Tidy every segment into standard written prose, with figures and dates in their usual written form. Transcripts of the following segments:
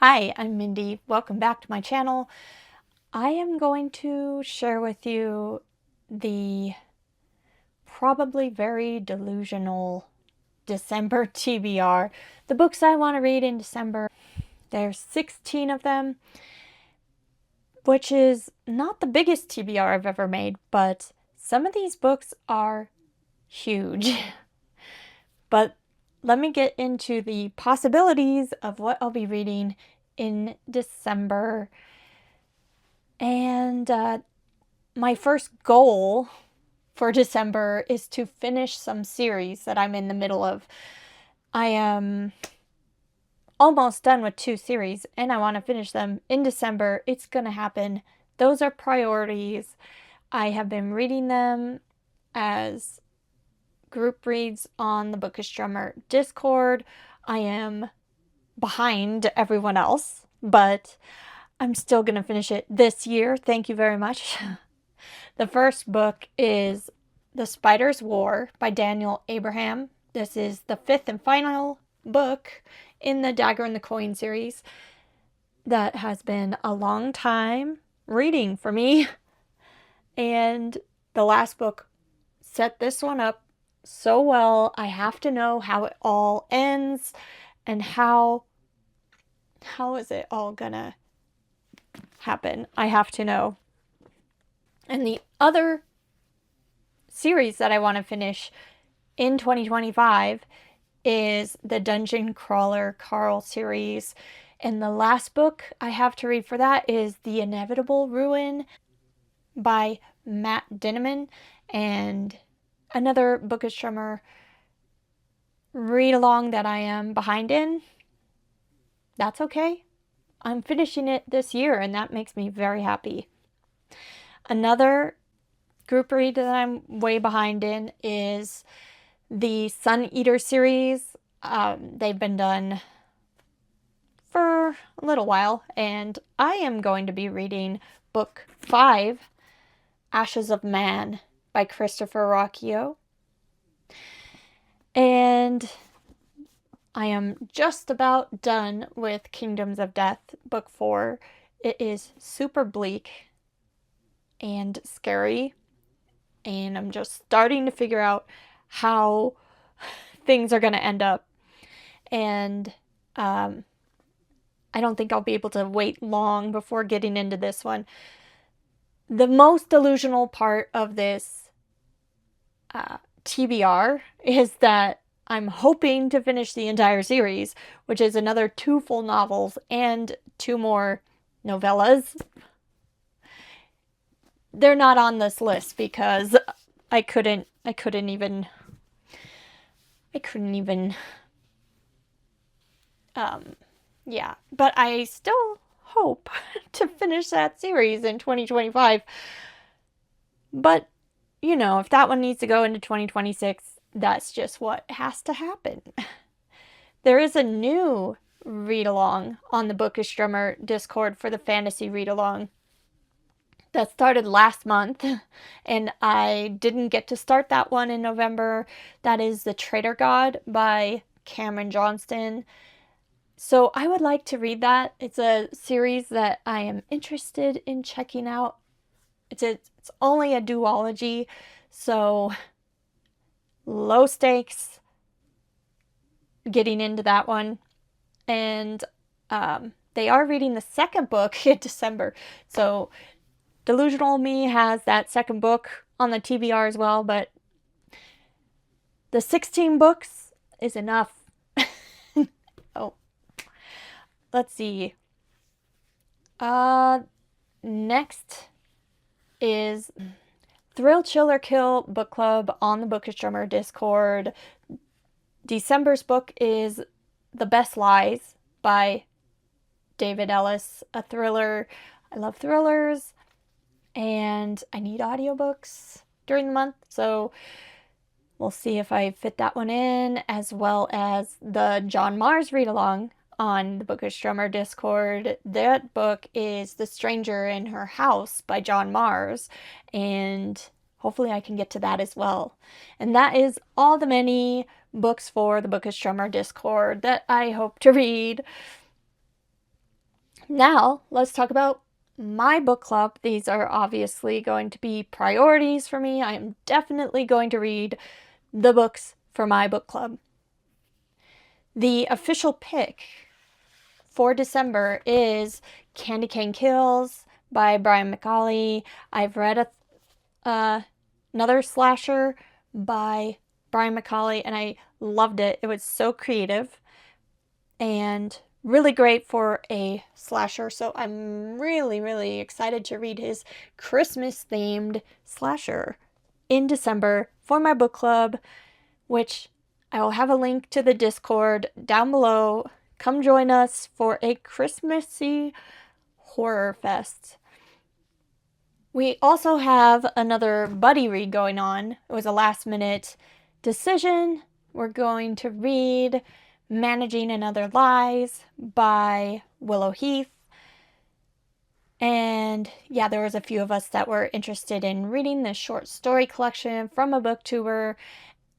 Hi, I'm Mindy. Welcome back to my channel. I am going to share with you the probably very delusional December TBR. The books I want to read in December. There's 16 of them, which is not the biggest TBR I've ever made, but some of these books are huge. But let me get into the possibilities of what I'll be reading in December. And my first goal for December is to finish some series that I'm in the middle of. I am almost done with 2 series and I want to finish them in December. It's going to happen. Those are priorities. I have been reading them as group reads on the Bookish Drummer Discord. I am behind everyone else, but I'm still going to finish it this year. Thank you very much. The first book is The Spider's War by Daniel Abraham. This is the 5th and final book in the Dagger and the Coin series. That has been a long time reading for me. And the last book set this one up so well. I have to know how it all ends and how is it all gonna happen. I have to know. And the other series that I want to finish in 2025 is the Dungeon Crawler Carl series. And the last book I have to read for that is The Inevitable Ruin by Matt Dinniman, and another Bookish Drummer read along that I am behind in. That's okay. I'm finishing it this year and that makes me very happy. Another group read that I'm way behind in is the Sun Eater series. They've been done for a little while, and I am going to be reading book 5, Ashes of Man by Christopher Rocchio. And I am just about done with Kingdoms of Death, book 4. It is super bleak and scary, and I'm just starting to figure out how things are going to end up. And I don't think I'll be able to wait long before getting into this one. The most delusional part of this TBR is that I'm hoping to finish the entire series, which is another 2 full novels and 2 more novellas. They're not on this list because I couldn't even yeah, but I still hope to finish that series in 2025. But, you know, if that one needs to go into 2026, that's just what has to happen. There is a new read-along on the Bookish Drummer Discord for the fantasy read-along that started last month, and I didn't get to start that one in November. That is The Traitor God by Cameron Johnston. So I would like to read that. It's a series that I am interested in checking out. It's only a duology, so low stakes getting into that one. And they are reading the second book in December. So Delusional Me has that second book on the TBR as well, but the 16 books is enough. Oh, let's see. Next is Thrill, Chill, or Kill book club on the Bookish Drummer Discord. December's book is The Best Lies by David Ellis, a thriller. I love thrillers, and I need audiobooks during the month, so we'll see if I fit that one in, as well as the John Mars read-along on the Bookish Drummer Discord. That book is The Stranger in Her House by John Mars, and hopefully I can get to that as well. And that is all the many books for the Bookish Drummer Discord that I hope to read. Now, let's talk about my book club. These are obviously going to be priorities for me. I am definitely going to read the books for my book club. The official pick for December is Candy Cane Kills by Brian McCauley. I've read another slasher by Brian McCauley and I loved it. It was so creative and really great for a slasher. So I'm really, really excited to read his Christmas themed slasher in December for my book club, which I will have a link to the Discord down below. Come join us for a Christmassy horror fest. We also have another buddy read going on. It was a last minute decision. We're going to read Managing and Other Lies by Willow Heath. And yeah, there was a few of us that were interested in reading this short story collection from a booktuber.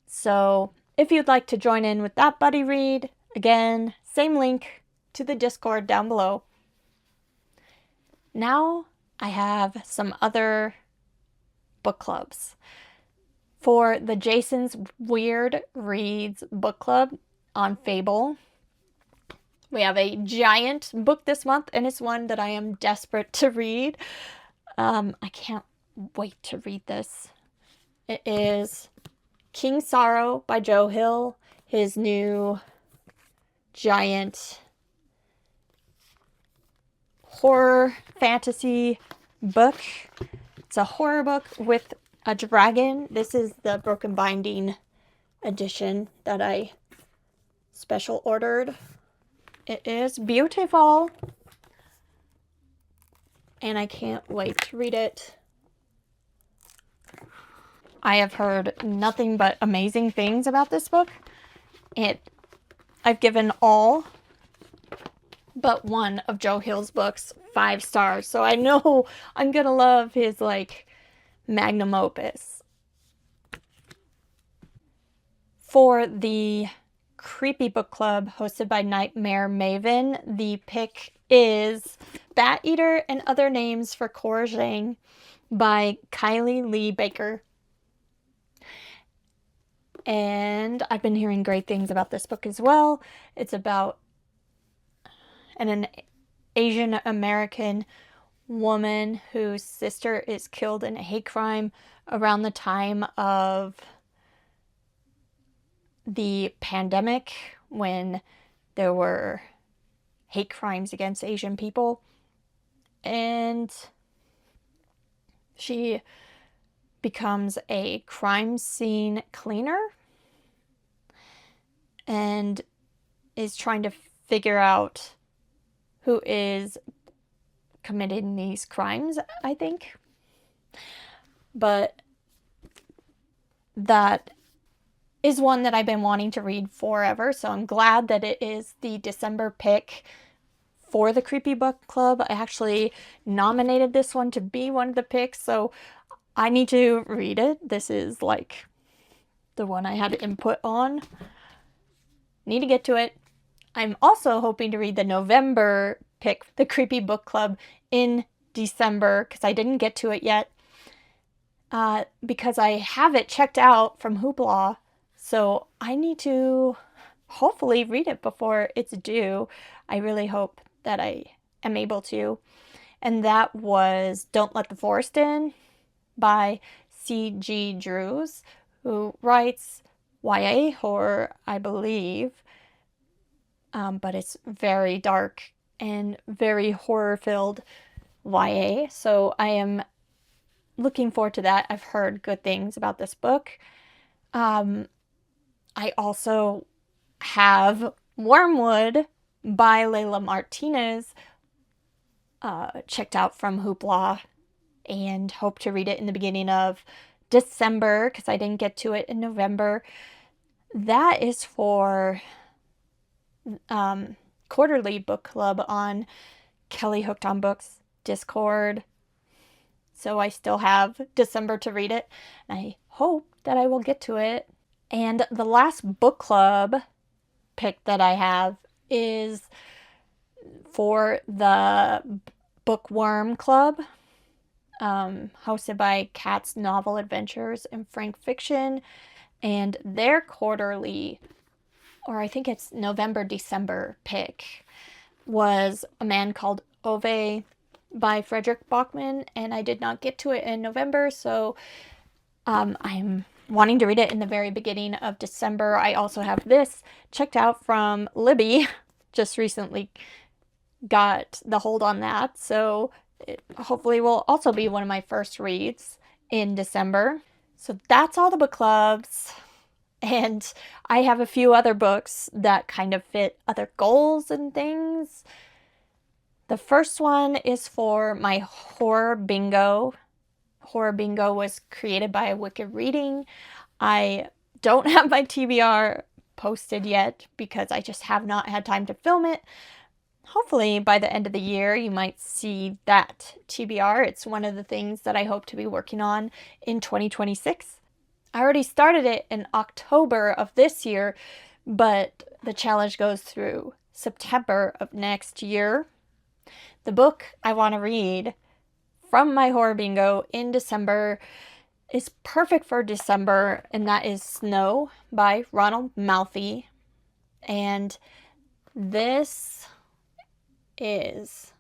So if you'd like to join in with that buddy read, again, same link to the Discord down below. Now I have some other book clubs. For the Jason's Weird Reads book club on Fable, we have a giant book this month, and it's one that I am desperate to read. I can't wait to read this. It is King Sorrow by Joe Hill, his new giant horror fantasy book. It's a horror book with a dragon. This is the Broken Binding edition that I special ordered. It is beautiful, and I can't wait to read it. I have heard nothing but amazing things about this book. I've given all but one of Joe Hill's books 5 stars, so I know I'm gonna love his magnum opus. For the creepy book club hosted by Nightmare Maven, the pick is Bat Eater and Other Names for Cora Zhang by Kylie Lee Baker. And I've been hearing great things about this book as well. It's about an Asian American woman whose sister is killed in a hate crime around the time of the pandemic, when there were hate crimes against Asian people. And she becomes a crime scene cleaner and is trying to figure out who is committing these crimes, I think. But that is one that I've been wanting to read forever, so I'm glad that it is the December pick for the Creepy Book Club. I actually nominated this one to be one of the picks, so I need to read it. This is like the one I had input on. Need to get to it. I'm also hoping to read the November pick, the Creepy Book Club, in December, because I didn't get to it yet. Because I have it checked out from Hoopla, so I need to hopefully read it before it's due. I really hope that I am able to. And that was Don't Let the Forest In by C.G. Drews, who writes YA horror, I believe. But it's very dark and very horror-filled YA, so I am looking forward to that. I've heard good things about this book. I also have Wormwood by Layla Martinez checked out from Hoopla and hope to read it in the beginning of December, because I didn't get to it in November. That is for quarterly book club on Kelly Hooked on Books Discord. So I still have December to read it, and I hope that I will get to it. And the last book club pick that I have is for the Bookworm Club, hosted by Kat's Novel Adventures and Frank Fiction, and their quarterly, or I think it's November-December pick, was A Man Called Ove by Frederick Bachman, and I did not get to it in November, so I'm wanting to read it in the very beginning of December. I also have this checked out from Libby, just recently got the hold on that, so it hopefully will also be one of my first reads in December. So that's all the book clubs. And I have a few other books that kind of fit other goals and things. The first one is for my horror bingo. Horror bingo was created by Wicked Reading. I don't have my TBR posted yet because I just have not had time to film it. Hopefully by the end of the year you might see that TBR. It's one of the things that I hope to be working on in 2026. I already started it in October of this year, but the challenge goes through September of next year. The book I want to read from my horror bingo in December is perfect for December, and that is Snow by Ronald Malfi. And this is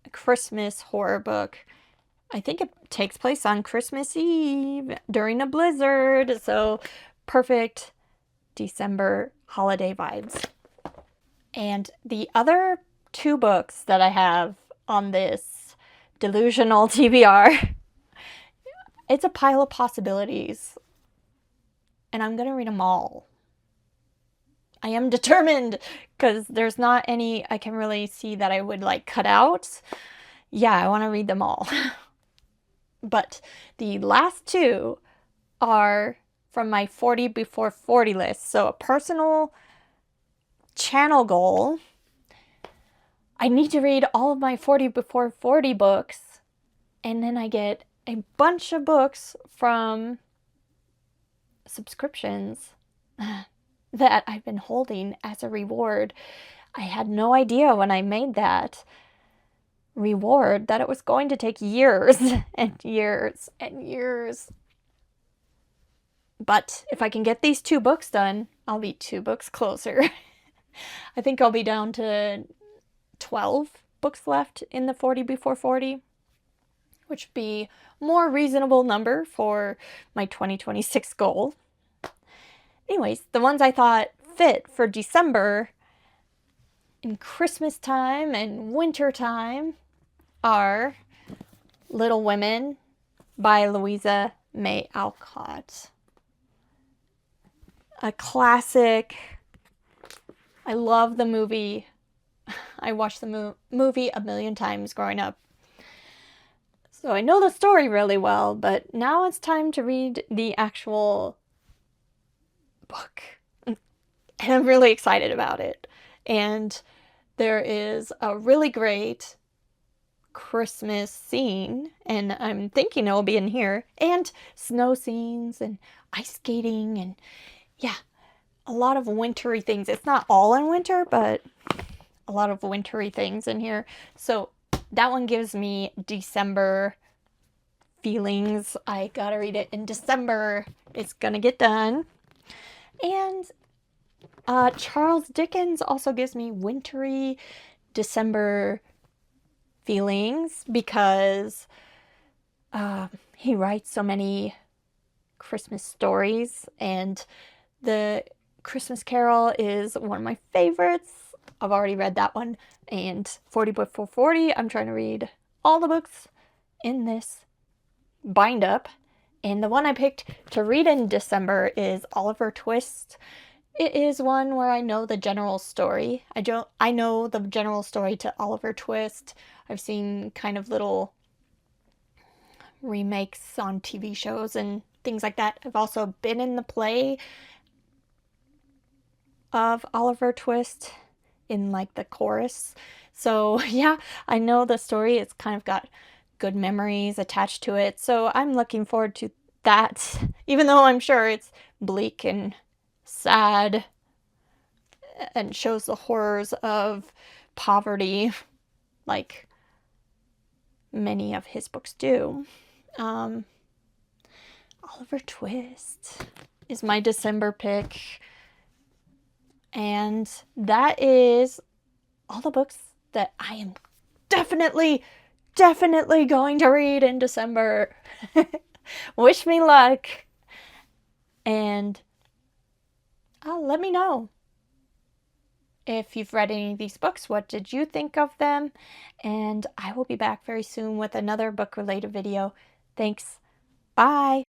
a Christmas horror book. I think it takes place on Christmas Eve during a blizzard, so perfect December holiday vibes. And the other two books that I have on this Delusional TBR, it's a pile of possibilities, and I'm gonna read them all. I am determined, because there's not any I can really see that I would like cut out. Yeah, I want to read them all. But the last two are from my 40 before 40 list. So a personal channel goal. I need to read all of my 40 before 40 books, and then I get a bunch of books from subscriptions that I've been holding as a reward. I had no idea when I made that reward that it was going to take years and years and years. But if I can get these 2 books done, I'll be 2 books closer. I think I'll be down to 12 books left in the 40 before 40, which would be a more reasonable number for my 2026 goal. Anyways, the ones I thought fit for December in Christmas time and winter time are Little Women by Louisa May Alcott. A classic. I love the movie. I watched the movie a million times growing up. So I know the story really well, but now it's time to read the actual book. And I'm really excited about it. And there is a really great Christmas scene, and I'm thinking it'll be in here, and snow scenes and ice skating, and yeah, a lot of wintry things. It's not all in winter, but a lot of wintry things in here. So that one gives me December feelings. I gotta read it in December. It's gonna get done. And Charles Dickens also gives me wintry December feelings because he writes so many Christmas stories, and The Christmas Carol is one of my favorites. I've already read that one, and 40 before 40, I'm trying to read all the books in this bind up, and the one I picked to read in December is Oliver Twist. It is one where I know the general story. I know the general story to Oliver Twist. I've seen kind of little remakes on TV shows and things like that. I've also been in the play of Oliver Twist in like the chorus. So yeah, I know the story. It's kind of got good memories attached to it. So I'm looking forward to that, even though I'm sure it's bleak and sad. and shows the horrors of poverty, like many of his books do. Oliver Twist is my December pick. And that is all the books that I am definitely going to read in December. Wish me luck. And let me know if you've read any of these books. What did you think of them? And I will be back very soon with another book-related video. Thanks. Bye.